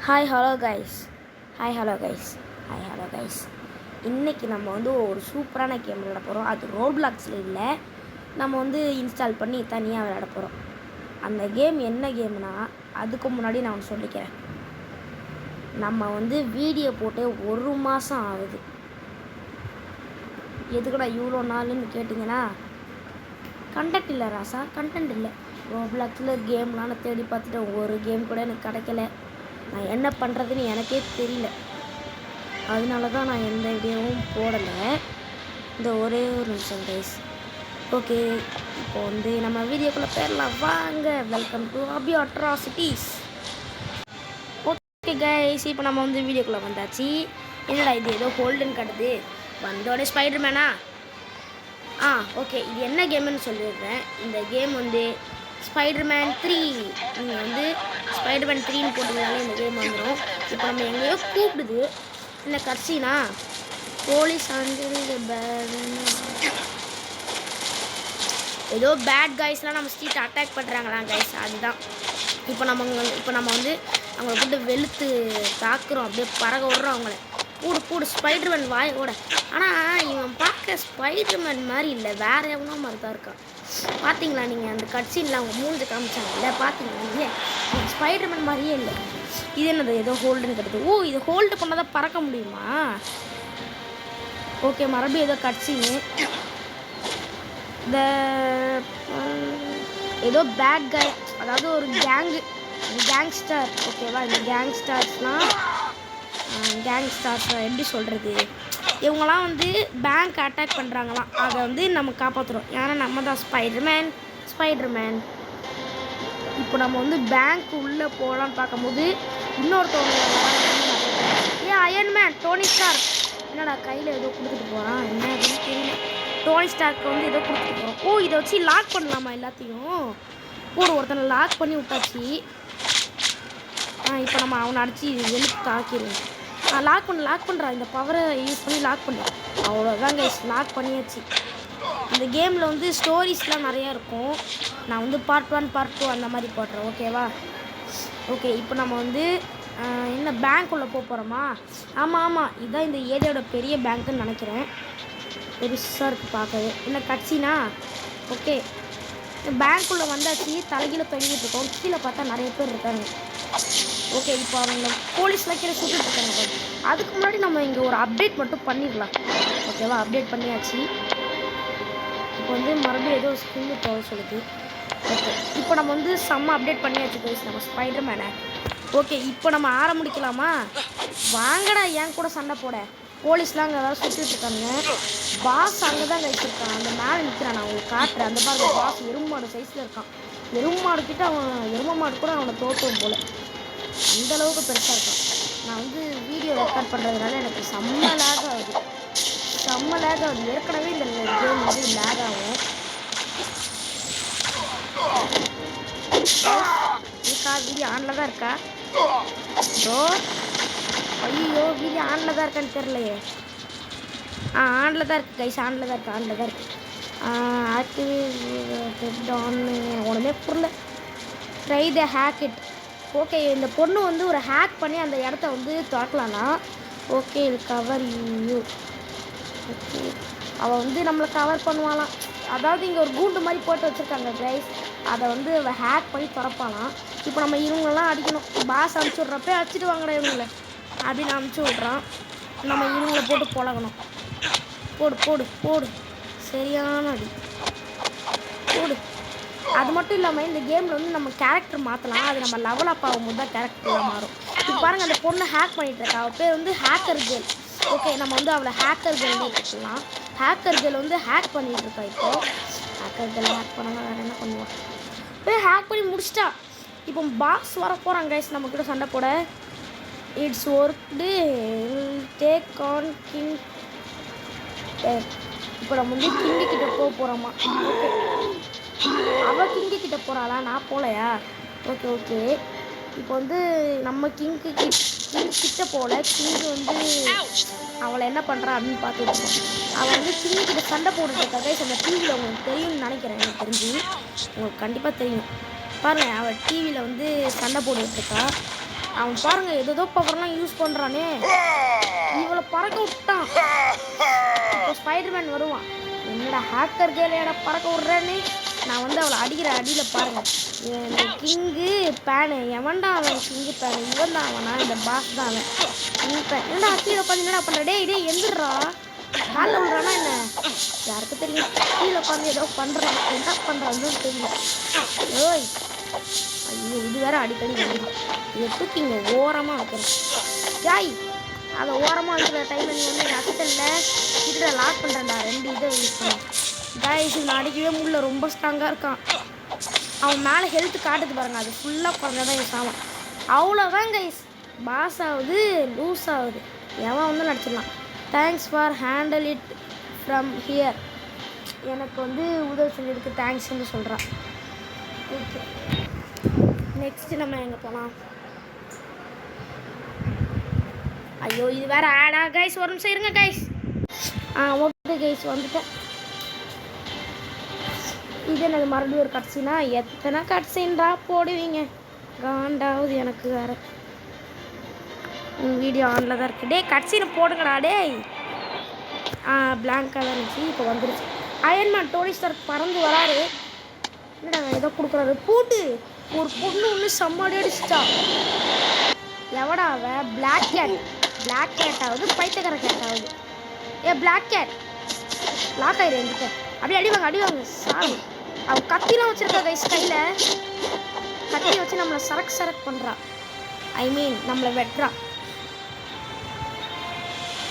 Hi hello guys hi hello guys hi hello guys இன்றைக்கி நம்ம வந்து ஒரு சூப்பரான கேம் விளையாட போகிறோம். அது ரோப்ளாக்ஸில் இல்லை, நம்ம வந்து இன்ஸ்டால் பண்ணி தனியாக விளையாட போகிறோம். அந்த கேம் என்ன கேம்னா, அதுக்கு முன்னாடி நான் ஒன்று சொல்லிக்கிறேன். நம்ம வந்து வீடியோ போட்டு 1 மாதம் ஆகுது. எதுக்கடா இவ்வளோ நாளுன்னு கேட்டிங்கன்னா, கண்டென்ட் இல்லை ராசா, கண்டென்ட் இல்லை. ரோப்ளாக்ஸில் கேம்லாம் நான் தேடி பார்த்துட்டேன், ஒரு கேம் கூட எனக்கு கிடைக்கல. நான் என்ன பண்ணுறதுன்னு எனக்கே தெரியல. அதனால தான் நான் எந்த வீடியோவும் போடலை. இந்த ஒரே ஒரு நிமிஷம் கைஸ். ஓகே, இப்போ வந்து நம்ம வீடியோக்குள்ளே போயிடலாம் வாங்க. Welcome to Abhi atrocities. Okay guys, இப்போ நம்ம வந்து வீடியோக்குள்ளே வந்தாச்சு. என்னடா இது ஏதோ ஹோல்டுன்னு காட்டுது. வந்தோடனே ஸ்பைடர் மேனா? ஓகே, இது என்ன கேம்னு சொல்லிடுறேன். இந்த கேம் வந்து ஸ்பைடர்மேன் 3. நீங்கள் வந்து ஸ்பைடர்மேன் 3ன்னு போட்டிங்கனாலே இந்த கேம் வந்துடும். இப்போ நம்ம எங்கேயோ கூப்பிடுது. என்ன கட்சினா போலீஸ் ஏதோ பேட் கைஸ்லாம் நம்ம ஸ்ட்ரீட் அட்டாக் பண்ணுறாங்களாம் கைஸ். அதுதான் இப்போ நம்ம வந்து அவங்கள போட்டு வெளுத்து தாக்குறோம், அப்படியே பறக விட்றோம் அவங்கள. கூடு ஸ்பைடர்மேன் வாயோட. ஆனால் இவன் பார்க்க ஸ்பைடர்மேன் மாதிரி இல்லை, வேறு எவனோ மாதிரி தான் இருக்கான். பார்த்தீங்களா நீங்கள் அந்த கட்சியில் அவங்க மூஞ்சி காமிச்சாங்கல்ல, பார்த்தீங்களா இல்லையே, ஸ்பைடர்மேன் மாதிரியே இல்லை. இது என்னது ஏதோ ஹோல்டுன்னு கட்டுது. இதை ஹோல்டு பண்ணால் தான் பறக்க முடியுமா? ஓகே, மறுபடியும் ஏதோ கட்சின்னு இந்த ஏதோ பேட் கை, அதாவது ஒரு கேங்ஸ்டர். ஓகேவா, இந்த கேங்ஸ்டர்ஸ்லாம் எப்படி சொல்கிறது, இவங்களாம் வந்து பேங்க் அட்டாக் பண்ணுறாங்களாம். அதை வந்து நம்ம காப்பாற்றுறோம். ஏன்னா நம்ம தான் ஸ்பைடர்மேன். இப்போ நம்ம வந்து பேங்க் உள்ளே போகலான்னு பார்க்கும்போது இன்னொருத்தவங்க அயன்மேன் டோனி ஸ்டார்க் என்னடா கையில் ஏதோ கொடுத்துட்டு போகிறான், என்ன அப்படின்னு தெரியல. டோனி ஸ்டார்க்கு வந்து ஏதோ கொடுத்துட்டு போகிறோம். இதை வச்சு லாக் பண்ணலாமா எல்லாத்தையும்? ஒருத்தனை லாக் பண்ணி விட்டாச்சு. இப்போ நம்ம அவனை அடித்து வெளுத்து தாக்கிடுவோம். லாக் பண்ணுறான். இந்த பவரை யூஸ் பண்ணி லாக் பண்ணுறோம். அவ்வளோதான் கைஸ், லாக் பண்ணியாச்சு. இந்த கேமில் வந்து ஸ்டோரிஸ்லாம் நிறையா இருக்கும். நான் வந்து பார்ட் 1 பார்ட் 2 அந்த மாதிரி போடுறேன். ஓகேவா? ஓகே, இப்போ நம்ம வந்து என்ன பேங்க் உள்ளே போகிறோமா? ஆமாம், இதுதான் இந்த ஏரியாவோட பெரிய பேங்க்குன்னு நினைக்கிறேன். பெருசாக இருக்குது பார்க்கவே. என்ன கட்சினா? ஓகே, பேங்க் உள்ளே வந்தாச்சு. தலைகீழ தொங்கிட்டு இருக்கோம். கீழே பார்த்தா நிறைய பேர் இருக்காங்க. ஓகே, இப்போ அவங்க போலீஸ்லாம் கீழே சுட்டுட்டு இருக்காங்க. அதுக்கு முன்னாடி நம்ம இங்கே ஒரு அப்டேட் மட்டும் பண்ணிடலாம். ஓகேவா? அப்டேட் பண்ணியாச்சு. இப்போ வந்து மறுபடியும் ஏதோ ஸ்கின்னு போக சொல்லுது. ஓகே, இப்போ நம்ம வந்து செம்ம அப்டேட் பண்ணியாச்சு கைஸ் நம்ம ஸ்பைடர்மேனை. ஓகே, இப்போ நம்ம ஆரம்பிக்கலாமா? வாங்கடா என் கூட சண்டை போட. போலீஸ்லாம் அங்கே ஏதாவது சுட்டுட்டு இருக்காங்க. பாஸ் அங்கே தான் கைச்சிருக்கான், அந்த மேலே நிற்கிறான். நான் உங்களுக்கு காட்டுறேன். அந்த பாருங்க, பாஸ் எருமாடு சைஸில் இருக்கான். எருமாடு கிட்ட எரும மாடு கூட அவனை தோட்டம் போல், அந்த அளவுக்கு பெருசாக இருக்கான். நான் வந்து வீடியோ ரெக்கார்ட் பண்ணுறதுனால எனக்கு செம்ம லேக் ஆகுது. ஏற்கனவே இந்த கேம் வந்து லேக் ஆகும். வீடியோ ஆனில் தான் இருக்கா ப்ரோ? ஐயோ, வீடியோ ஆனில் தான் இருக்கான்னு தெரிலையே. ஆனில் தான் இருக்குது கைஸ், ஆனில் தான் இருக்குது. ஆக்டிவேட் ஆன் ஒன்றுமே புரியல. Try the hack it. Okay, இந்த பொண்ணு வந்து ஒரு ஹேக் பண்ணி அந்த இடத்த வந்து திறக்கலாம்னா. Okay, cover you. ஓகே, அவள் வந்து நம்மளை கவர் பண்ணுவாளாம். அதாவது இங்கே ஒரு கூண்டு மாதிரி போட்டு வச்சுருக்காங்க கைஸ், அதை வந்து அவள் ஹேக் பண்ணி திறப்பாலாம். இப்போ நம்ம இவங்களெலாம் அடிக்கணும். பாஸ் அனுப்பிச்சி விட்றப்ப அடிச்சுட்டு வாங்கடா இவங்களை அப்படின்னு அனுப்பிச்சி விட்றான். நம்ம இவங்களை போட்டு பழகணும். போடு சரியான அடி போடு. அது மட்டும் இல்லாமல் இந்த கேமில் வந்து நம்ம கேரக்டர் மாற்றலாம். அது நம்ம லெவல் அப் ஆகும்போது தான் கேரக்டர்லாம் மாறும். இப்போ பாருங்கள், அந்த பொண்ணு ஹேக் பண்ணிகிட்டு இருக்கா. அவள் பேர் வந்து ஹேக்கர் கேர்ள். ஓகே, நம்ம வந்து அவளை ஹேக்கர் கேர்ள் வச்சுக்கலாம். ஹேக்கர் கேர்ள் வந்து ஹேக் பண்ணிகிட்டு இருக்கா. இப்போது ஹேக்கர் கேர்ள் ஹேக் பண்ணால் வேறு என்ன பண்ணுவோம்? போய் ஹேக் பண்ணி முடிச்சிட்டா. இப்போ பாஸ் வர போகிறாங்க கைஸ் நம்ம கூட சண்டை போட. It's worked take on king. இப்போ நம்ம வந்து கிங்கு கிட்ட போகிறோமா? ஓகே, அவள் கிங்கு கிட்ட போகிறாளா? நான் போகலையா? ஓகே, இப்போ வந்து நம்ம கிங்கு கிட்ட போகல. கிங்கு வந்து அவளை என்ன பண்ணுறா அப்படின்னு பார்த்துட்டு அவள் வந்து கிங்கு கிட்ட சண்டை போட்டுருக்கா கைஸ். அந்த டிவியில் உங்களுக்கு தெரியும்னு நினைக்கிறேன். எனக்கு தெரிஞ்சு உங்களுக்கு கண்டிப்பாக தெரியும். பாருங்கள், அவள் டிவியில் வந்து சண்டை போட்டுருக்கா. அவன் பாருங்க ஏதோ பவர்லாம் யூஸ் பண்ணுறானே. இவளை பறக்க விட்டான். இப்போ ஸ்பைடர்மேன் வருவான். என்னடா ஹேக்கர் கேலையடா பறக்க விட்றேன்னு. நான் வந்து அவளை அடிக்கிற அடியில் பாருங்கள். கிங்கு பேனு எவன்டா அவன்? கிங்கு பேனு இவன் தான் அவனா? இந்த பாஸ் தான் அவன் கிங் பேன். என்னடா கீழே உட்காந்து என்னடா பண்ணுற? டே எந்திரா. காலில் விடுறானா என்ன? யாருக்கு தெரியும்? கீழே உட்காந்து ஏதோ பண்ணுறான். என்ன பண்ணுறான்னு தெரியல. ஓய் ஐயோ, இது வேற அடிக்கடி வந்துடும். இதை தூக்கி இங்கே ஓரமாக வைக்கிறேன். ஜாய் அதை ஓரமாக வைக்கிற டைமில் நீ வந்து அசிஸ்டண்ட்டில் கிட்ட லாக் பண்ணுறேன்டா. 2 இதை யூஸ் பண்ணேன். ஜாய்ஸ் நான் அடிக்கவே முடியல. ரொம்ப ஸ்ட்ராங்காக இருக்கான். அவன் மேலே ஹெல்த் காட்டுது பாருங்க. அது ஃபுல்லாக குறைஞ்சாதான் என் சாமான். அவ்வளோதான் கைஸ். பாஸ் ஆகுது, லூஸ் ஆகுது. எவன் வந்து நடிச்சிடலாம். Thanks for handle it from here. எனக்கு வந்து உதவி செஞ்சதுக்கு தேங்க்ஸ்ன்னு சொல்கிறான். ஓகே, நெக்ஸ்ட்டு நம்ம எங்கே போகலாம்? ஐயோ இது வேறு ஆடா கைஸ். ஒரு நிமிஷம் இருங்க கைஸ். ஓகே கைஸ் வந்துட்டேன். இது எனக்கு மறுபடியும் ஒரு கட்சினா எத்தனை கட்சின்றா போடுவீங்க? காண்டாவது எனக்கு வேறு. வீடியோ ஆனில் தான் இருக்குது. டே கட்சின்னு போடுங்கடா. டேய் பிளாங்காக தான் இருந்துச்சு, இப்போ வந்துருச்சு. அயன்மேன் டோனி ஸ்டார்க் பறந்து வராரு. என்னடா ஏதோ கொடுக்குறாரு. பூட்டு ஒரு பொண்ணு ஒன்று செம்மடி அடிச்சிட்டா. எவடா அவ? பிளாக் கேட் ஆகுது, பைத்தியக்கார கேட் ஆகுது. பிளாக் கேட் லாக் ஆயிரு என்கிட்ட. அப்படியே அடிவாங்க சாமி. அவள் கத்திலாம் வச்சிருக்கா கைஸ். கையில் கத்தியை வச்சு நம்மளை சரக் பண்ணுறா. ஐ மீன் நம்மளை வெட்டுறா.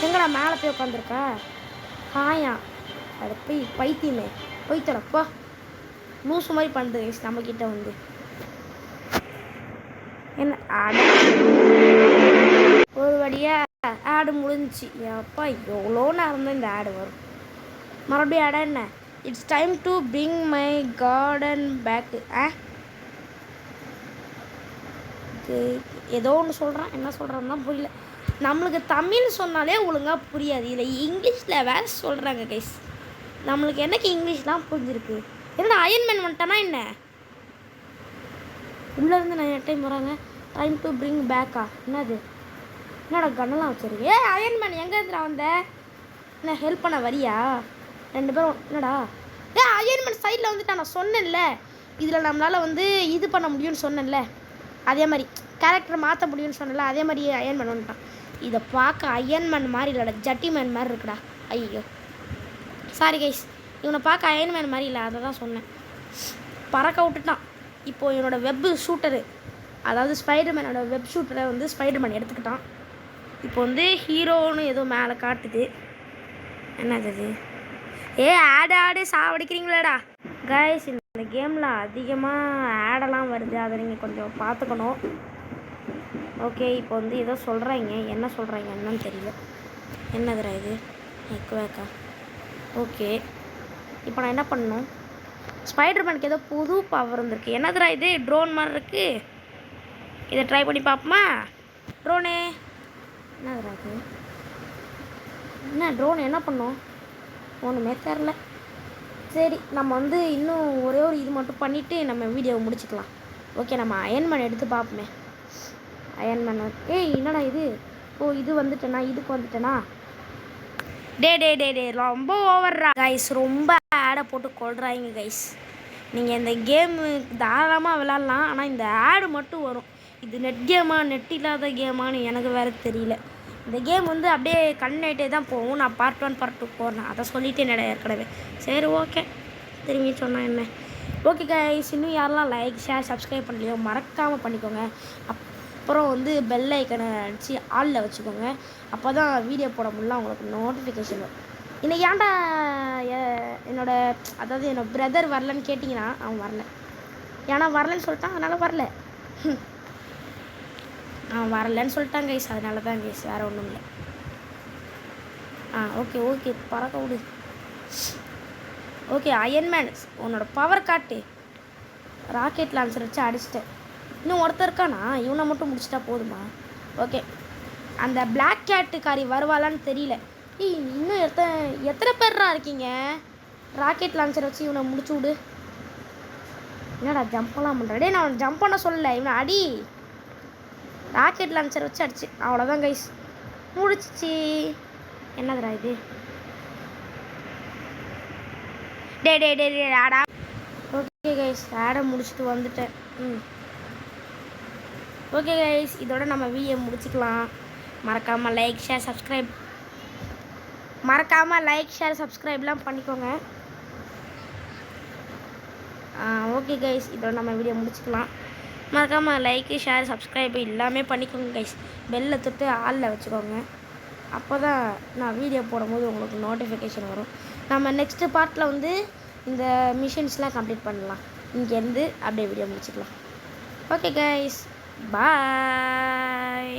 எங்கடா மேலே போய் உட்காந்துருக்கா? ஹாயா அது போய் பைத்தியமே போய்த்தரப்பா. லூசு மாதிரி பண்ணுது கைஸ் நம்மக்கிட்ட வந்து. என்ன ஆடு ஒரு வழியாக ஆடு முடிஞ்சிச்சு. எப்பா எவ்வளோ நேரம் தான் இந்த ஆடு வரும். மறுபடியும் ஆடா என்ன? It's time to bring my garden back. ஏதோ ஒன்று சொல்கிறான். என்ன சொல்கிறான்னு தான் புரியல. நம்மளுக்கு தமிழ் சொன்னாலே ஒழுங்காக புரியாது. இல்லை இங்கிலீஷில் வேறு சொல்கிறாங்க கைஸ். நம்மளுக்கு என்னைக்கு இங்கிலீஷ்லாம் புரிஞ்சிருக்கு? என்னடா அயன்மேன் வந்துட்டானா என்ன? உள்ளேருந்து நான் டைம் வராங்க. டைம் டு பிரிங் பேக்கா? என்னது? என்னடா கண்ணெல்லாம் வச்சிருக்கு? அயன்மேன் எங்கே இருந்துடா வந்த? என்ன ஹெல்ப் பண்ண வரியா? 2 பேரும் என்னடா? அயன்மேன் சைடில் வந்துட்டா. நான் சொன்னேன்ல இதில் நம்மளால் வந்து இது பண்ண முடியும்னு சொன்னேன்ல. அதே மாதிரி கேரக்டர் மாற்ற முடியும்னு சொன்னல. அதே மாதிரி அயன்மேன் வந்துட்டான். இதை பார்க்க அயன்மேன் மாதிரி இல்லைடா, ஜட்டிமேன் மாதிரி இருக்குடா. ஐயோ சாரி கைஸ், இவனை பார்க்க அயன்மேன் மாதிரி இல்லை, அதை தான் சொன்னேன். பறக்க விட்டுட்டான். இப்போது இவனோட வெப் ஷூட்டரு, அதாவது ஸ்பைடர்மேனோட வெப் ஷூட்டரை வந்து ஸ்பைடர்மேன் எடுத்துக்கிட்டான். இப்போ வந்து ஹீரோன்னு ஏதோ மேலே காட்டுது. என்னது அது? ஆடு சாவடிக்கிறீங்களாடா கைஸ். இந்த கேமில் அதிகமாக ஆடெல்லாம் வருது, அதை நீங்கள் கொஞ்சம் பார்த்துக்கணும். ஓகே, இப்போ வந்து ஏதோ சொல்கிறாங்க. என்ன சொல்கிறாங்க என்னன்னு தெரியல. என்னதுடா இது? வேக்கா. ஓகே, இப்போ நான் என்ன பண்ணணும்? ஸ்பைடர்மேனுக்கு ஏதோ புது பவர் வந்துருக்கு. என்னதுடா இது? ட்ரோன் மாதிரி இருக்குது. இதை ட்ரை பண்ணி பார்ப்போமா? ட்ரோனே என்னதுடா இது? என்ன ட்ரோன் என்ன பண்ணோம்? ஒன்றுமே தெரில. சரி, நம்ம வந்து இன்னும் ஒரே ஒரு இது மட்டும் பண்ணிவிட்டு நம்ம வீடியோவை முடிச்சுக்கலாம். ஓகே, நம்ம அயன்மேன் எடுத்து பார்ப்போமே. அயன்மேன் என்னடா இது? இது வந்துட்டேனா? இதுக்கு வந்துட்டேனா? டே ரொம்ப ஓவர்ரா கைஸ். ரொம்ப ஆடை போட்டு கொள்றாங்க கைஸ். நீங்கள் இந்த கேமு தாராளமாக விளாட்லாம், ஆனால் இந்த ஆடு மட்டும் வரும். இது நெட் கேமா நெட் இல்லாத கேமான்னு எனக்கு வேறு தெரியல. இந்த கேம் வந்து அப்படியே கண்ணாயிட்டே தான் போகும். நான் பார்ட் 1 பார்ட் 2 போடுறேன், அதை சொல்லிவிட்டு என்னடா ஏற்கனவே. சரி ஓகே, திரும்பி சொன்னால் என்ன? ஓகே கைஸ், இன்னும் யாரெல்லாம் லைக் ஷேர் சப்ஸ்கிரைப் பண்ணலையோ மறக்காமல் பண்ணிக்கோங்க. அப்புறம் வந்து பெல் ஐக்கனை அடித்து ஆளில் வச்சுக்கோங்க. அப்போ தான் வீடியோ போட முடியல உங்களுக்கு நோட்டிஃபிகேஷன் வரும். இன்னைக்கு ஏன்டா என்னோடய பிரதர் வரலன்னு கேட்டிங்கன்னா, அவன் வரல. ஏன்னா வரலன்னு சொல்லிட்டான், அதனால் வரல. அவன் வரலன்னு சொல்லிட்டான் கைஸ், அதனால தான் கைஸ், வேறு ஒன்றும் இல்லை. ஓகே பறக்க விடு. ஓகே அயன்மேன், உன்னோட பவர் காட்டு. ராக்கெட் லான்ச்சர் வச்சு அடிச்சிட்டேன். இன்னும் ஒருத்தர் இருக்கானா? இவனை மட்டும் முடிச்சிட்டா போதுமா? ஓகே, அந்த பிளாக் கேட்டுக்காரி வருவாளான்னு தெரியல. இன்னும் எத்தனை பேர்ரா இருக்கீங்க? ராக்கெட் லான்ச்சர் வச்சு இவனை முடிச்சு விடு. என்னடா ஜம்ப்லாம் பண்ணுறா? நான் ஜம்ப் பண்ண சொல்லலை, இவனை அடி. ராக்கெட் லான்ச்சர் வச்சு அடிச்சு அவ்வளோதான் கைஸ், முடிச்சிச்சு. என்னதுடா இது? டே ஆடா. ஓகே கைஸ், ஆடை முடிச்சுட்டு வந்துட்டேன். ஓகே கைஸ், இதோட நம்ம வீடியோ முடிச்சுக்கலாம். மறக்காமல் லைக் ஷேர் சப்ஸ்கிரைப்லாம் பண்ணிக்கோங்க. ஓகே கைஸ், இதோட நம்ம வீடியோ முடிச்சுக்கலாம். மறக்காமல் லைக்கு ஷேர் சப்ஸ்கிரைப் எல்லாமே பண்ணிக்கோங்க கைஸ். பெல்லை தொட்டு ஆளில் வச்சுக்கோங்க. அப்போ தான் நான் வீடியோ போடும்போது உங்களுக்கு நோட்டிஃபிகேஷன் வரும். நம்ம நெக்ஸ்ட்டு பார்ட்டில் வந்து இந்த மிஷின்ஸ்லாம் கம்ப்ளீட் பண்ணலாம். இங்கேருந்து அப்படியே வீடியோ முடிச்சுக்கலாம். ஓகே கைஸ், பாய்.